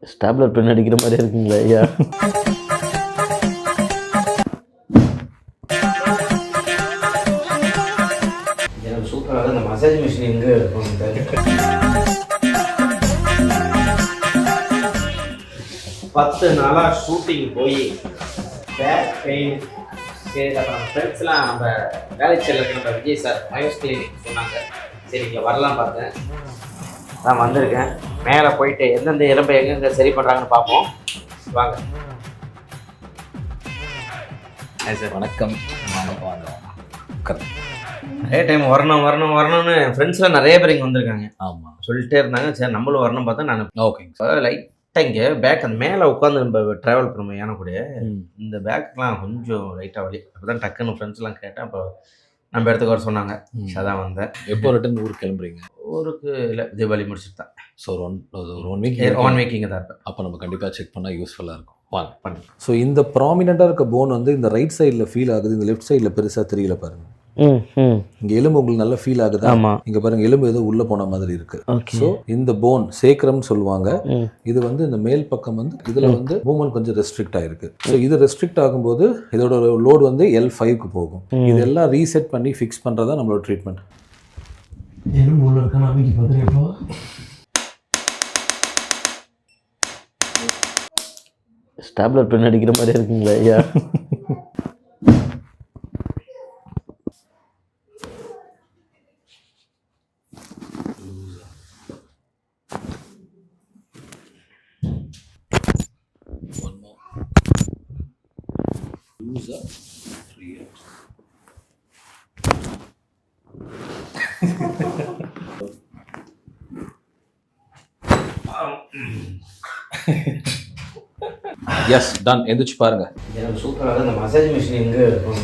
Stapler pen அடிக்கிற மாதிரி இருக்குங்களா ஐயா? எனக்கு சூப்பராக இந்த மசாஜ் மிஷின் எங்கே இருக்கும்? 10 நாளாக ஷூட்டிங் போய் பேக் பெயின் சரி, அப்புறம் ஃப்ரெண்ட்ஸ்லாம் நம்ம வேலைக்கு செல்ல விஜய் சார் மயோஸ் கிளினிக் சொன்னாங்க. சரி இங்கே வரலாம் பார்த்தேன், நான் வந்திருக்கேன். மேலே போயிட்டு எந்தெந்த எலும்பை எங்கெங்கே சரி பண்ணுறாங்கன்னு பார்ப்போம் வாங்க. சார் வணக்கம். நிறைய டைம் வரணும்னு ஃப்ரெண்ட்ஸ்லாம் நிறைய பேர் இங்கே வந்திருக்காங்க. ஆமாம் சொல்லிட்டே இருந்தாங்க. சரி நம்மளும் வரணும் பார்த்தா நான் ஓகேங்க சார் லைட்டாக இங்கே பேக் அந்த மேலே உட்காந்து நம்ம ட்ராவல் பண்ணுவோம் யானை கூட. இந்த பேக்கெலாம் கொஞ்சம் லைட்டாக வலி. அப்போ தான் டக்குன்னு ஃப்ரெண்ட்ஸ்லாம் கேட்டேன். அப்போ நம்ம இடத்துக்கு வர சொன்னாங்க. அதான் வந்தேன். எப்போ ரிட்டன் ஊருக்கு கிளம்புறீங்க? ஊருக்கு இல்லை, தீபாவளி முடிச்சுட்டு தான். ஸோ ஒரு 1 வீக் இங்கே தான் இருப்பேன். அப்போ நம்ம கண்டிப்பாக செக் பண்ணால் யூஸ்ஃபுல்லாக இருக்கும். வாங்க பண்ணி. ஸோ இந்த ப்ராமினெண்ட்டாக இருக்க போன் வந்து இந்த ரைட் சைடில் ஃபீல் ஆகுது, இந்த லெஃப்ட் சைடில் பெருசாக தெரியல பாருங்க. இங்கே எலும்பு உங்களுக்கு நல்லா ஃபீல் ஆகுது. ஆமாம், இங்கே பாருங்க எலும்பு ஏதோ உள்ளே போன மாதிரி இருக்கு. ஓகே. ஸோ இந்த போன் சேக்ரம்னு சொல்லுவாங்க. இது வந்து இந்த மேல் பக்கம் வந்து இதில் வந்து மூவ்மெண்ட் கொஞ்சம் ரெஸ்ட்ரிக்ட் ஆகிருக்கு. ஸோ இது ரெஸ்ட்ரிக்ட் ஆகும்போது இதோட லோடு வந்து L5க்கு போகும். இதெல்லாம் ரீசெட் பண்ணி ஃபிக்ஸ் பண்ணுறதா நம்மளோட ட்ரீட்மெண்ட். எலும்பு உள்ள இருக்க நம்பிக்கை பார்த்துருக்கோ. ஸ்டாப்லர் பென் அடிக்கிற மாதிரி இருக்குங்களா ஐயா? Yes done. எந்திரிச்சு பாருங்க. எனக்கு சூப்பராக இந்த மசாஜ் மிஷின் எங்கே இருக்கும்?